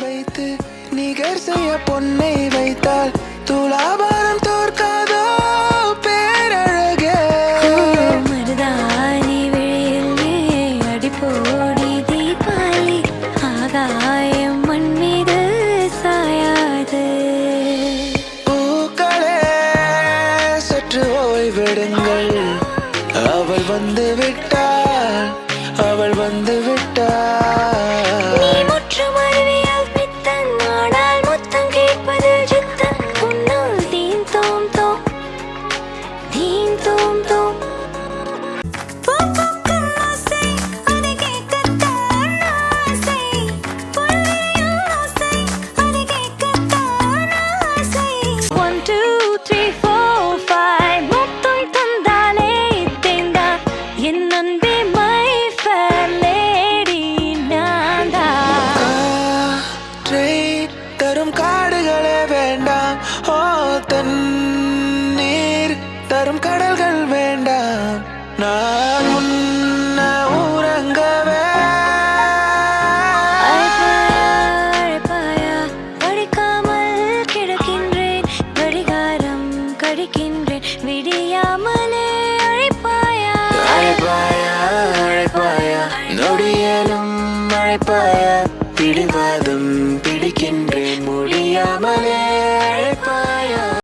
வைத்து நிகர் செய்ய பொன்னை வைத்தால் துலாபாரம் தோற்காதோ பேரழகே. மருதாணி விழியில் அடிப்போடி தீபாவளி ஆகாயம் மண் மீது சாயாது. பூக்களே சற்று ஓய்வெடுங்கள், அவள் வந்து விட்டாள், அவள் வந்து விட்டாள். நீ முற்றும் அறிவியல் பித்தன், ஆனால் முத்தம் கேட்பதில் சித்தன். உன்னால் தீம் தோம் தோம் தீம் தோம் தோம். பூக்கும் ஆசை அதை கேட்கத்தான் ஆசை. பொன்னியின் ஆசை அதை கேட்கத்தான் ஆசை. 1 2 3 4 5 முத்தம் தந்தாலே தேந்தா என் அன்பே மை ஃபேர் லேடி நான்தா. காற்றை தரும் காடுகளே வேண்டாம், ஓ தண்ணீர் தரும் கடல்கள் வேண்டாம். நான் உன்